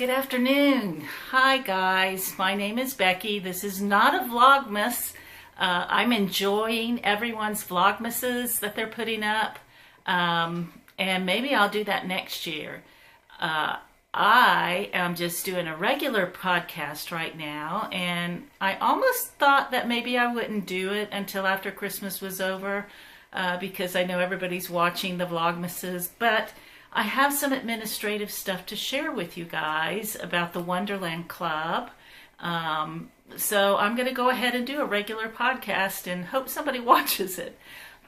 Good afternoon. Hi guys, my name is Becky. This is not a Vlogmas. I'm enjoying everyone's Vlogmases that they're putting up, and maybe I'll do that next year. I am just doing a regular podcast right now, and I almost thought that maybe I wouldn't do it until after Christmas was over, because I know everybody's watching the Vlogmases, but I have some administrative stuff to share with you guys about the Wonderland Club. So I'm going to go ahead and do a regular podcast and hope somebody watches it.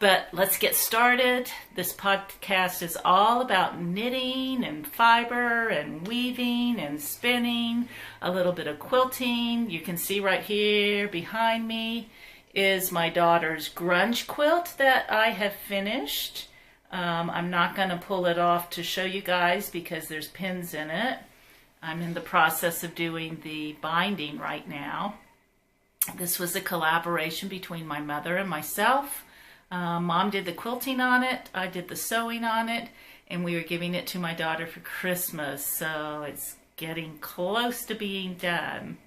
But let's get started. This podcast is all about knitting and fiber and weaving and spinning, a little bit of quilting. You can see right here behind me is my daughter's grunge quilt that I have finished. I'm not going to pull it off to show you guys because there's pins in it. I'm in the process of doing the binding right now. This was a collaboration between my mother and myself. Mom did the quilting on it, I did the sewing on it, and we were giving it to my daughter for Christmas, so it's getting close to being done.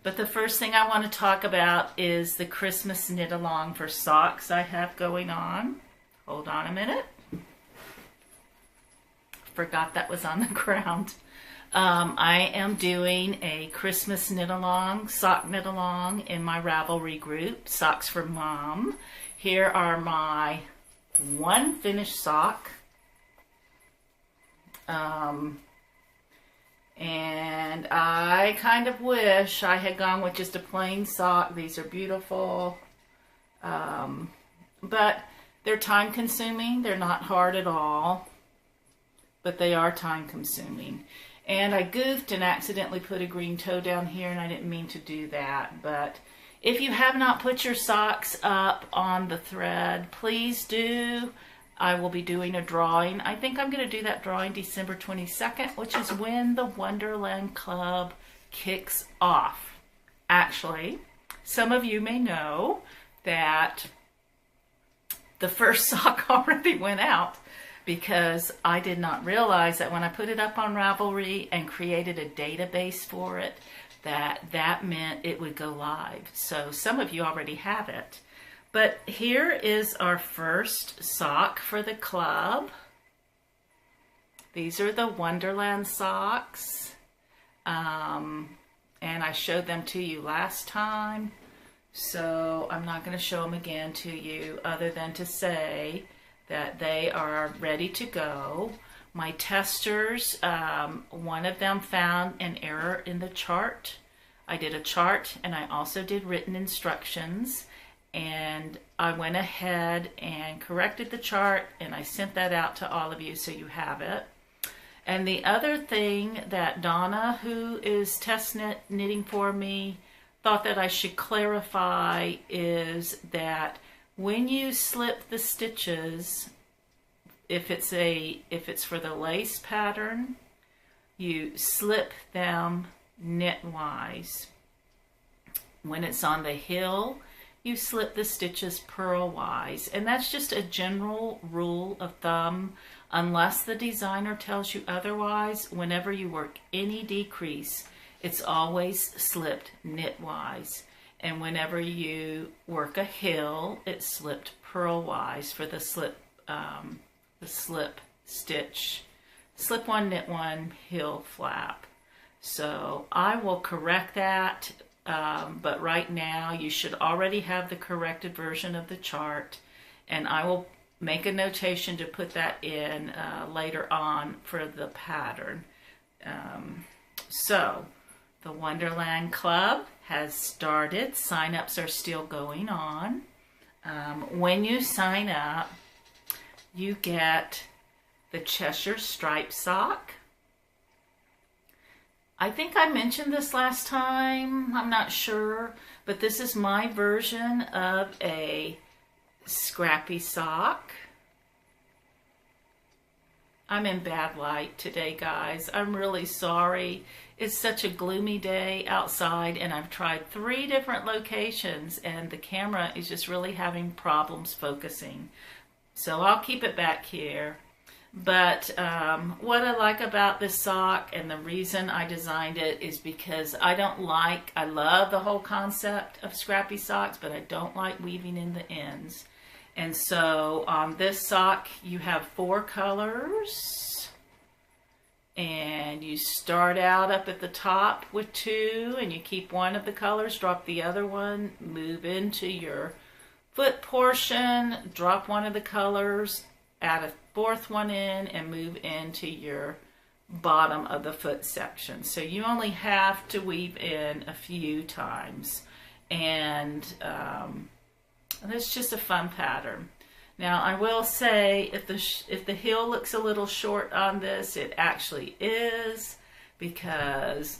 But the first thing I want to talk about is the Christmas knit along for socks I have going on. Hold on a minute. Forgot that was on the ground. I am doing a Christmas knit along, sock knit along in my Ravelry group, Socks for Mom. Here are my one finished sock. And I kind of wish I had gone with just a plain sock. These are beautiful. But they're time consuming. They're not hard at all. But they are time consuming. And I goofed and accidentally put a green toe down here, and I didn't mean to do that. But if you have not put your socks up on the thread, please do. I will be doing a drawing. I think I'm going to do that drawing December 22nd, which is when the Wonderland Club kicks off. Actually, some of you may know that the first sock already went out, because I did not realize that when I put it up on Ravelry and created a database for it, that meant it would go live. So some of you already have it. But here is our first sock for the club. These are the Wonderland socks. And I showed them to you last time. So I'm not going to show them again to you other than to say that they are ready to go. My testers, one of them found an error in the chart. I did a chart and I also did written instructions, and I went ahead and corrected the chart and I sent that out to all of you so you have it. And the other thing that Donna, who is test knitting for me, thought that I should clarify is that when you slip the stitches, if it's for the lace pattern, you slip them knitwise. When it's on the heel, you slip the stitches purlwise. And that's just a general rule of thumb. Unless the designer tells you otherwise, whenever you work any decrease, it's always slipped knitwise. And whenever you work a heel, it's slipped purlwise for the slip stitch. Slip one, knit one, heel flap. So I will correct that, but right now you should already have the corrected version of the chart, and I will make a notation to put that in later on for the pattern. So the Wonderland Club has started. Sign-ups are still going on. When you sign up, you get the Cheshire stripe sock. I think I mentioned this last time, I'm not sure, but this is my version of a scrappy sock. I'm in bad light today, guys. I'm really sorry. It's such a gloomy day outside, and I've tried 3 different locations, and the camera is just really having problems focusing. So I'll keep it back here. But what I like about this sock, and the reason I designed it, is because I love the whole concept of scrappy socks, but I don't like weaving in the ends. And so on this sock, you have 4 colors. And you start out up at the top with 2, and you keep one of the colors, drop the other one, move into your foot portion, drop one of the colors, add a 4th one in, and move into your bottom of the foot section. So you only have to weave in a few times, and it's just a fun pattern. Now I will say, if the heel looks a little short on this, it actually is, because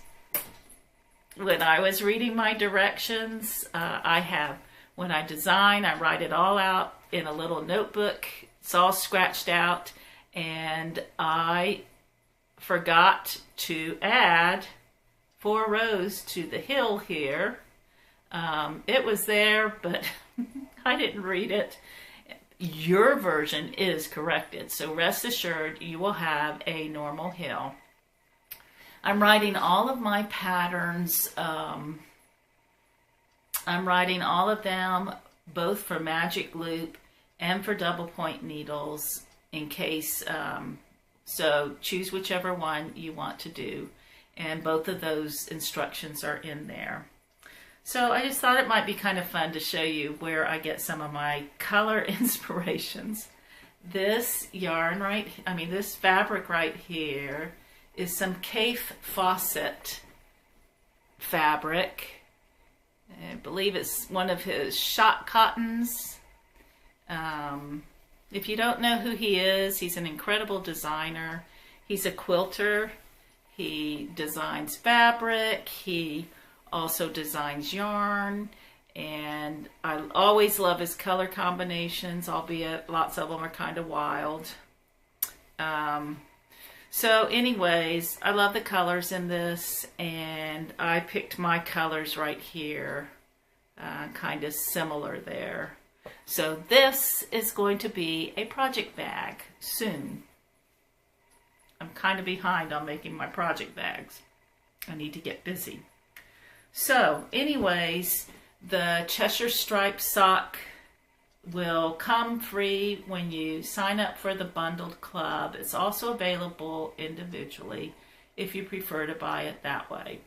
when I was reading my directions, when I design, I write it all out in a little notebook. It's all scratched out, and I forgot to add 4 rows to the heel here. It was there, but I didn't read it. Your version is corrected, so rest assured you will have a normal heel. I'm writing all of my patterns. I'm writing all of them both for magic loop and for double point needles, in case, so choose whichever one you want to do, and both of those instructions are in there. So I just thought it might be kind of fun to show you where I get some of my color inspirations. This yarn this fabric right here is some Cafe Fawcett fabric. I believe it's one of his shot cottons. If you don't know who he is, he's an incredible designer. He's a quilter. He designs fabric. He also designs yarn. And I always love his color combinations, albeit lots of them are kind of wild. So anyways, I love the colors in this, and I picked my colors right here, kind of similar there. So this is going to be a project bag soon. I'm kind of behind on making my project bags. I need to get busy. So anyways, the Cheshire Stripe sock will come free when you sign up for the bundled club. It's also available individually if you prefer to buy it that way.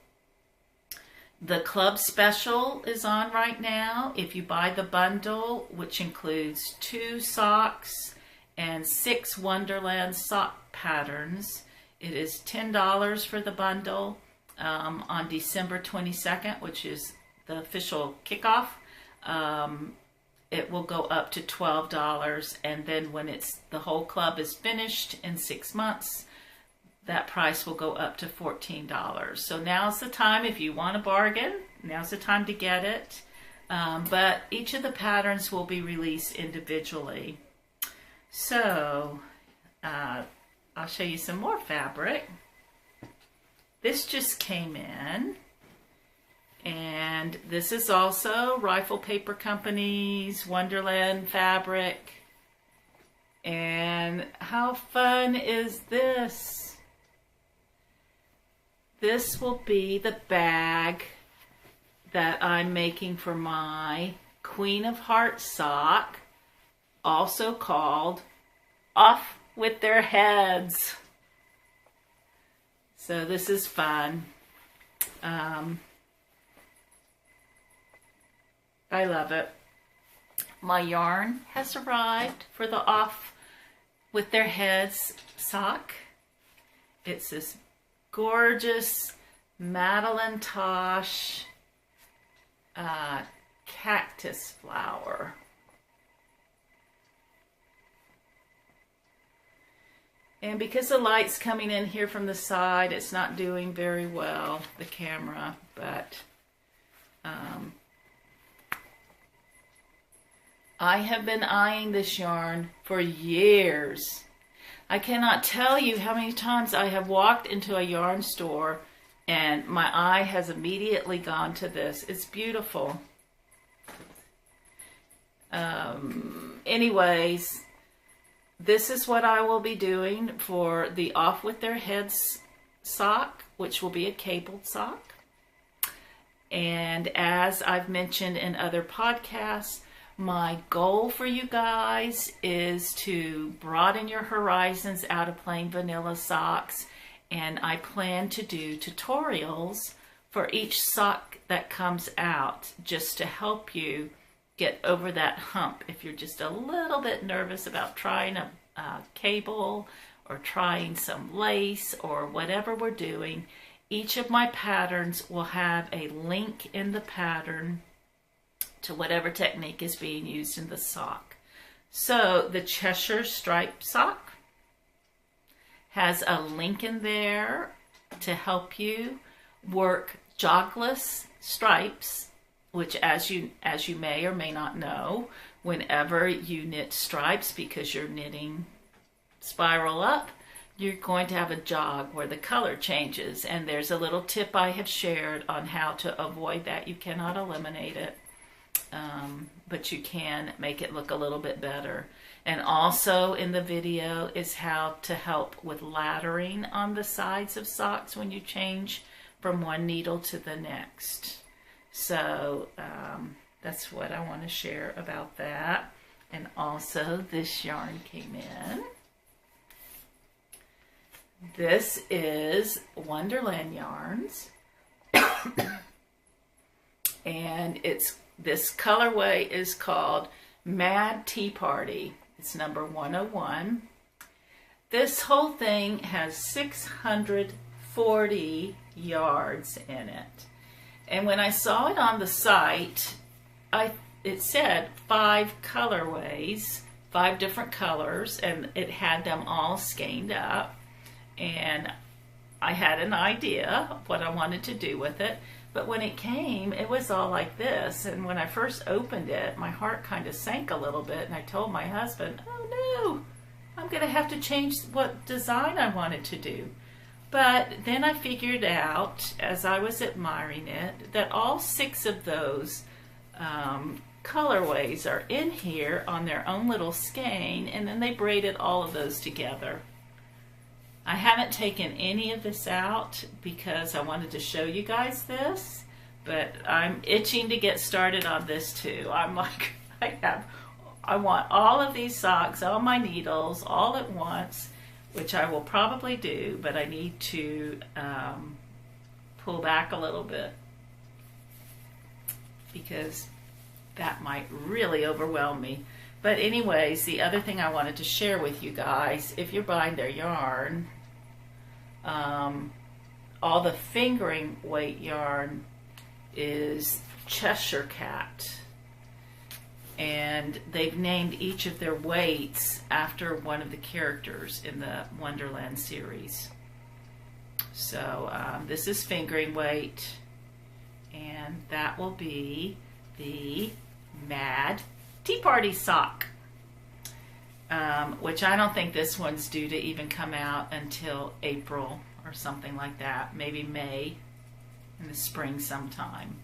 The club special is on right now. If you buy the bundle, which includes 2 socks and 6 Wonderland sock patterns, it is $10 for the bundle. On December 22nd, which is the official kickoff, it will go up to $12, and then when the whole club is finished in 6 months, that price will go up to $14. So now's the time, if you want a bargain, now's the time to get it. But each of the patterns will be released individually. So I'll show you some more fabric. This just came in, and this is also Rifle Paper Company's Wonderland fabric. And how fun is this? This will be the bag that I'm making for my Queen of Hearts sock, also called Off with Their Heads. So this is fun. I love it. My yarn has arrived for the Off with Their Heads sock. It's this gorgeous Madeline Tosh cactus flower. And because the light's coming in here from the side, it's not doing very well, the camera, but I have been eyeing this yarn for years. I cannot tell you how many times I have walked into a yarn store and my eye has immediately gone to this. It's beautiful. Anyways, this is what I will be doing for the Off With Their Heads sock, which will be a cabled sock. And as I've mentioned in other podcasts, my goal for you guys is to broaden your horizons out of plain vanilla socks. And I plan to do tutorials for each sock that comes out, just to help you get over that hump if you're just a little bit nervous about trying a cable or trying some lace or whatever we're doing. Each of my patterns will have a link in the pattern to whatever technique is being used in the sock. So the Cheshire stripe sock has a link in there to help you work jogless stripes, which as you may or may not know, whenever you knit stripes, because you're knitting spiral up, you're going to have a jog where the color changes. And there's a little tip I have shared on how to avoid that. You cannot eliminate it, but you can make it look a little bit better. And also in the video is how to help with laddering on the sides of socks when you change from one needle to the next. So that's what I want to share about that. And also this yarn came in. This is Wonderland yarns. And this colorway is called Mad Tea Party. It's number 101. This whole thing has 640 yards in it. And when I saw it on the site, it said 5 colorways, 5 different colors, and it had them all skeined up. And I had an idea of what I wanted to do with it. But when it came, it was all like this. And when I first opened it, my heart kind of sank a little bit. And I told my husband, oh no, I'm going to have to change what design I wanted to do. But then I figured out, as I was admiring it, that all 6 of those colorways are in here on their own little skein. And then they braided all of those together. I haven't taken any of this out because I wanted to show you guys this, but I'm itching to get started on this too. I'm like, I want all of these socks, all my needles, all at once, which I will probably do, but I need to pull back a little bit because that might really overwhelm me. But anyways, the other thing I wanted to share with you guys, if you're buying their yarn, all the fingering weight yarn is Cheshire Cat. And they've named each of their weights after one of the characters in the Wonderland series. So this is fingering weight, and that will be the Mad Tea Party sock, which I don't think this one's due to even come out until April or something like that, maybe May in the spring sometime.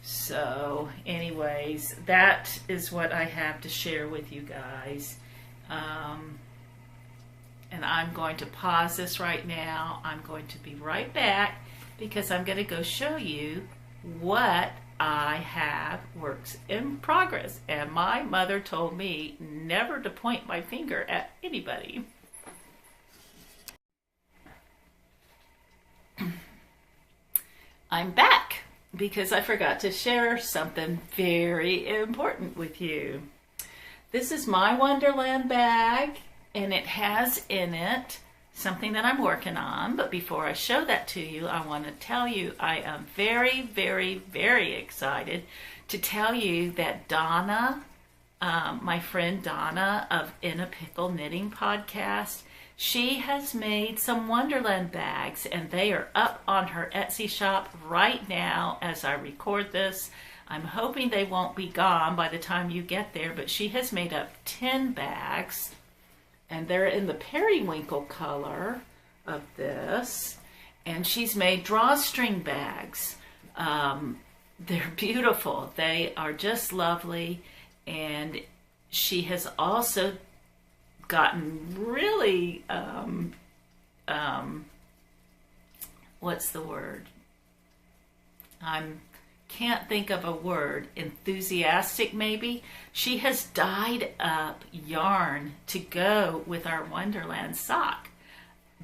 So anyways, that is what I have to share with you guys. And I'm going to pause this right now. I'm going to be right back because I'm going to go show you what I have works in progress. And my mother told me never to point my finger at anybody. I'm back because I forgot to share something very important with you. This is my Wonderland bag, and it has in it something that I'm working on. But before I show that to you, I want to tell you I am very, very, very excited to tell you that Donna, my friend Donna of In a Pickle Knitting Podcast, she has made some Wonderland bags, and they are up on her Etsy shop right now as I record this. I'm hoping they won't be gone by the time you get there, but she has made up 10 bags, and they're in the periwinkle color of this, and she's made drawstring bags. They're beautiful. They are just lovely, and she has also gotten really, what's the word? Can't think of a word. Enthusiastic, maybe. She has dyed up yarn to go with our Wonderland sock,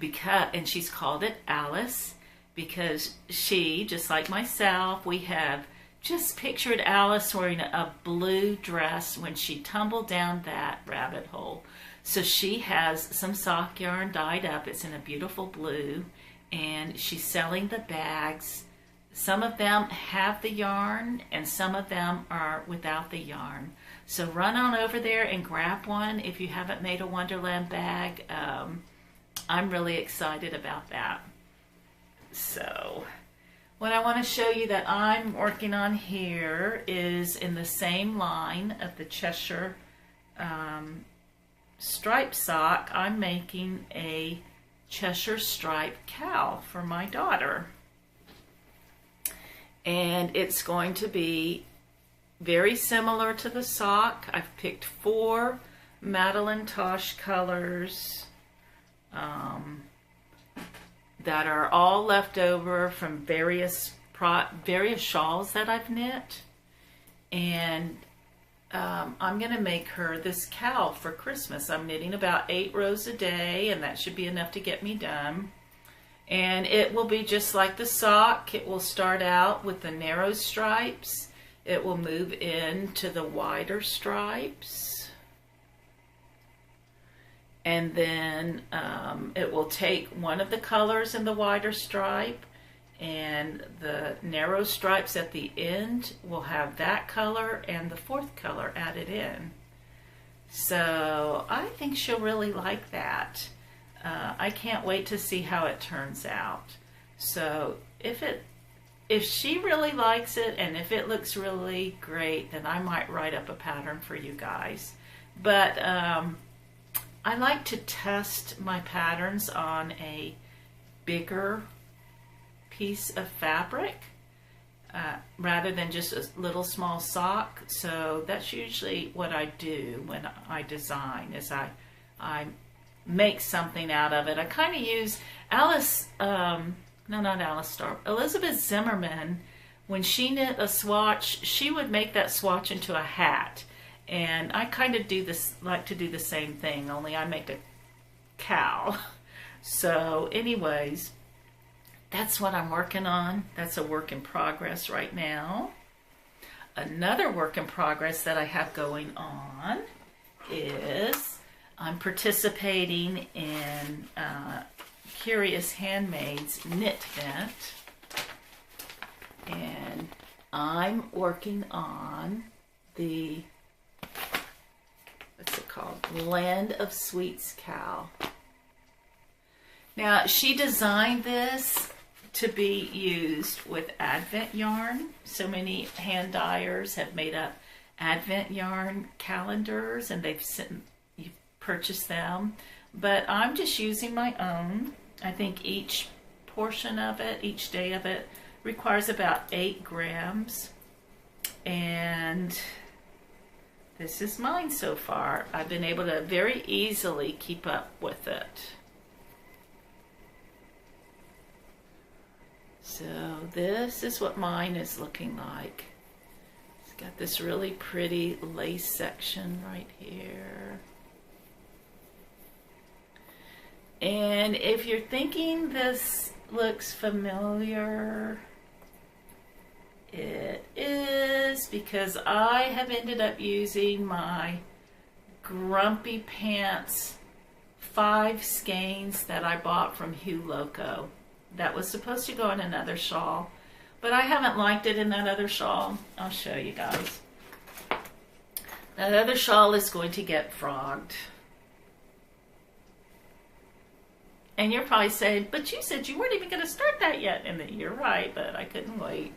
and she's called it Alice because she, just like myself, we have just pictured Alice wearing a blue dress when she tumbled down that rabbit hole. So she has some sock yarn dyed up. It's in a beautiful blue, and she's selling the bags. Some of them have the yarn and some of them are without the yarn. So run on over there and grab one if you haven't made a Wonderland bag. I'm really excited about that. So what I want to show you that I'm working on here is in the same line of the Cheshire stripe sock. I'm making a Cheshire stripe cowl for my daughter. And it's going to be very similar to the sock. I've picked 4 Madeline Tosh colors that are all left over from various shawls that I've knit. And I'm going to make her this cowl for Christmas. I'm knitting about 8 rows a day, and that should be enough to get me done. And it will be just like the sock. It will start out with the narrow stripes. It will move into the wider stripes. And then it will take one of the colors in the wider stripe, and the narrow stripes at the end will have that color and the 4th color added in. So I think she'll really like that. I can't wait to see how it turns out. So if she really likes it and if it looks really great, then I might write up a pattern for you guys. But I like to test my patterns on a bigger piece of fabric rather than just a little small sock. So that's usually what I do when I design, is I make something out of it. I kind of use Elizabeth Zimmerman, when she knit a swatch, she would make that swatch into a hat. And I kind of like to do the same thing, only I make a cowl. So anyways, that's what I'm working on. That's a work in progress right now. Another work in progress that I have going on is I'm participating in Curious Handmade's knit event, and I'm working on the, what's it called, Land of Sweets cowl. Now, she designed this to be used with Advent yarn. So many hand dyers have made up Advent yarn calendars, and you've purchased them. But I'm just using my own. I think each portion of it, each day of it, requires about 8 grams. And this is mine so far. I've been able to very easily keep up with it. So this is what mine is looking like. It's got this really pretty lace section right here. And if you're thinking this looks familiar, it is, because I have ended up using my Grumpy Pants 5 skeins that I bought from Hugh Loco. That was supposed to go in another shawl, but I haven't liked it in that other shawl. I'll show you guys. That other shawl is going to get frogged. And you're probably saying, but you said you weren't even going to start that yet. And you're right, but I couldn't wait.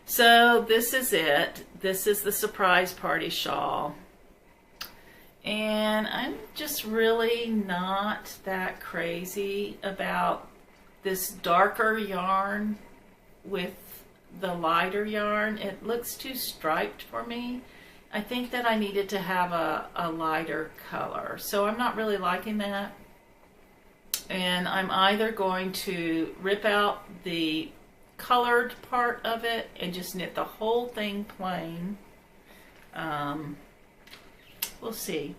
So this is it. This is the surprise party shawl. And I'm just really not that crazy about this darker yarn with the lighter yarn. It looks too striped for me. I think that I needed to have a lighter color. So I'm not really liking that. And I'm either going to rip out the colored part of it and just knit the whole thing plain. We'll see.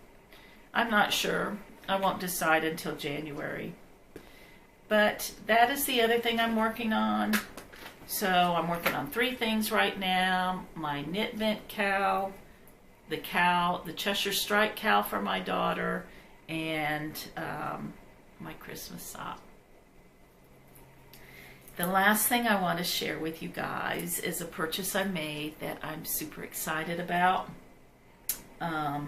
I'm not sure. I won't decide until January. But that is the other thing I'm working on. So I'm working on 3 things right now. My knit vent cowl, the Cheshire striped cowl for my daughter, and my Christmas sock. The last thing I want to share with you guys is a purchase I made that I'm super excited about. I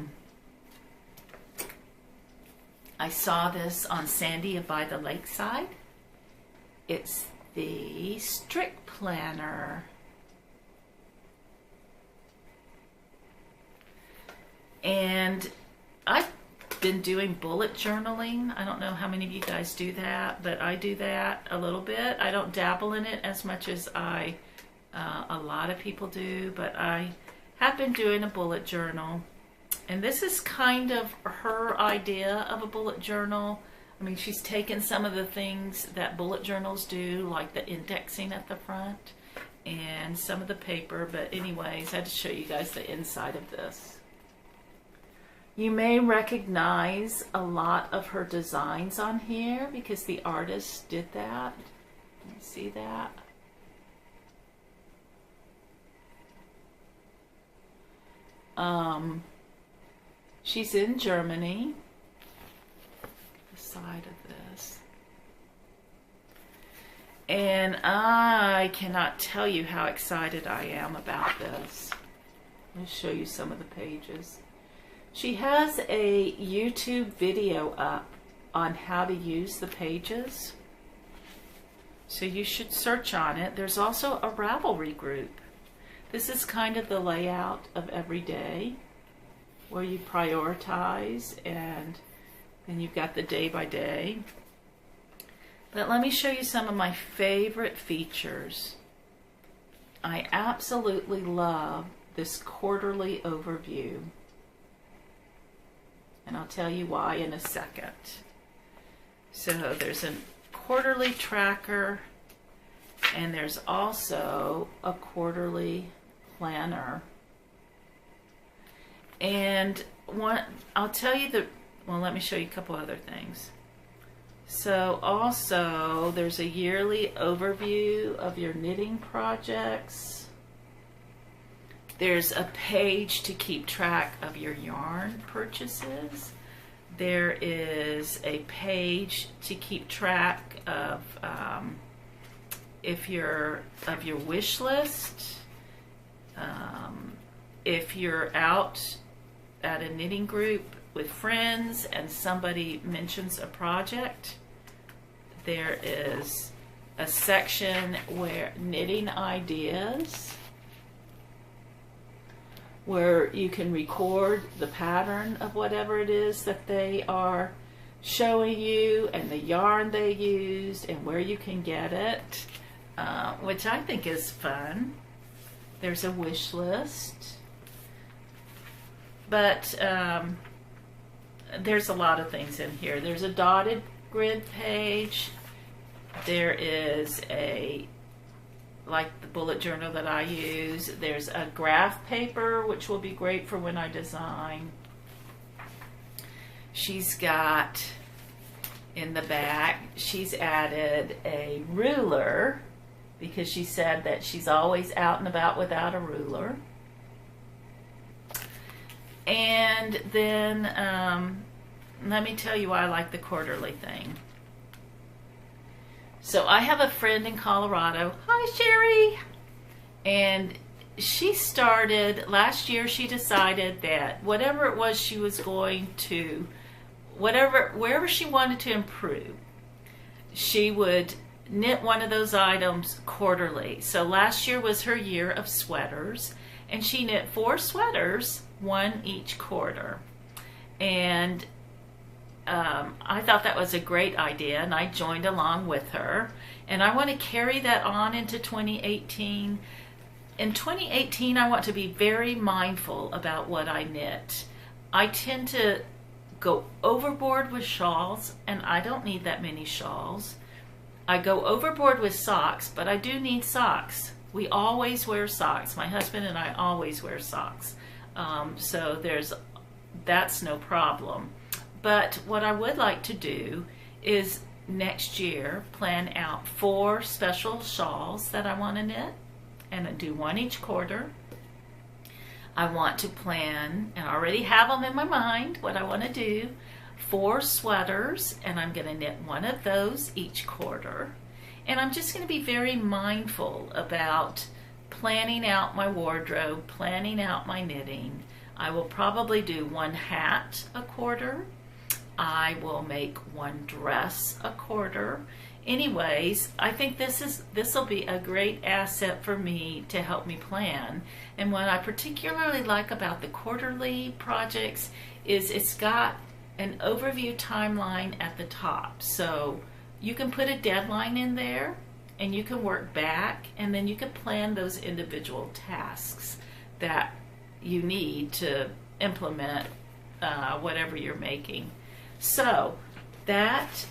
saw this on Sandy by the Lakeside. It's the Strict Planner. And I've been doing bullet journaling. I don't know how many of you guys do that, but I do that a little bit. I don't dabble in it as much as a lot of people do, but I have been doing a bullet journal. And this is kind of her idea of a bullet journal. I mean, she's taken some of the things that bullet journals do, like the indexing at the front and some of the paper. But anyways, I had to show you guys the inside of this. You may recognize a lot of her designs on here because the artist did that. Can you see that? She's in Germany. The side of this. And I cannot tell you how excited I am about this. Let me show you some of the pages. She has a YouTube video up on how to use the pages. So you should search on it. There's also a Ravelry group. This is kind of the layout of every day where you prioritize, and then you've got the day by day. But let me show you some of my favorite features. I absolutely love this quarterly overview. And I'll tell you why in a second. So there's a quarterly tracker, and there's also a quarterly planner. And I'll tell you well, let me show you a couple other things. So also there's a yearly overview of your knitting projects. There's a page to keep track of your yarn purchases. There is a page to keep track of your wish list. If you're out at a knitting group with friends and somebody mentions a project, there is a section where knitting ideas, where you can record the pattern of whatever it is that they are showing you and the yarn they used and where you can get it, which I think is fun. There's a wish list, but there's a lot of things in here. There's a dotted grid page. There is like the bullet journal that I use. There's a graph paper, which will be great for when I design. She's got, in the back, she's added a ruler because she said that she's always out and about without a ruler. And then let me tell you why I like the quarterly thing. So I have a friend in Colorado. Hi, Sherry. And she started, last year she decided that whatever it was she was going to, wherever she wanted to improve, she would knit one of those items quarterly. So last year was her year of sweaters, and she knit 4 sweaters, 1 each quarter. And I thought that was a great idea, and I joined along with her. And I want to carry that on into 2018. in 2018, I want to be very mindful about what I knit. I tend to go overboard with shawls, and I don't need that many shawls. I go overboard with socks, but I do need socks. We always wear socks. My husband and I always wear socks. So that's no problem. But what I would like to do is next year plan out 4 special shawls that I want to knit, and I do 1 each quarter. I want to plan, and I already have them in my mind, what I want to do, 4 sweaters, and I'm going to knit 1 of those each quarter. And I'm just going to be very mindful about planning out my wardrobe, planning out my knitting. I will probably do 1 hat a quarter. I will make 1 dress a quarter. Anyways, I think this will be a great asset for me to help me plan. And what I particularly like about the quarterly projects is it's got an overview timeline at the top. So you can put a deadline in there and you can work back, and then you can plan those individual tasks that you need to implement whatever you're making. So that,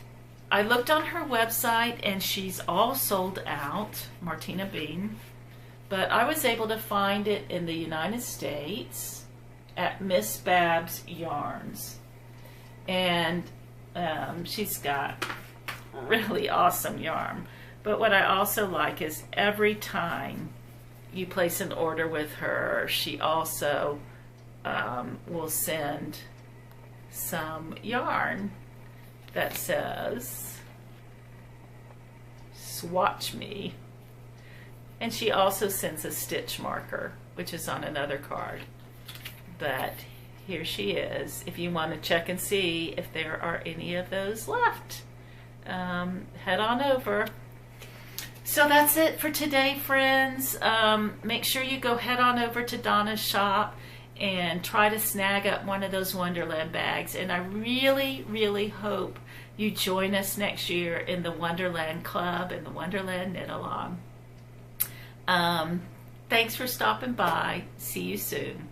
I looked on her website and she's all sold out, Martina Bean, but I was able to find it in the United States at Miss Babs Yarns. And she's got really awesome yarn. But what I also like is every time you place an order with her, she also will send some yarn that says swatch me, and she also sends a stitch marker, which is on another card. But here she is if you want to check and see if there are any of those left. Head on over. So that's it for today, friends. Make sure you go head on over to Donna's shop and try to snag up one of those Wonderland bags. And I really, really hope you join us next year in the Wonderland Club and the Wonderland Knit Along. Thanks for stopping by. See you soon.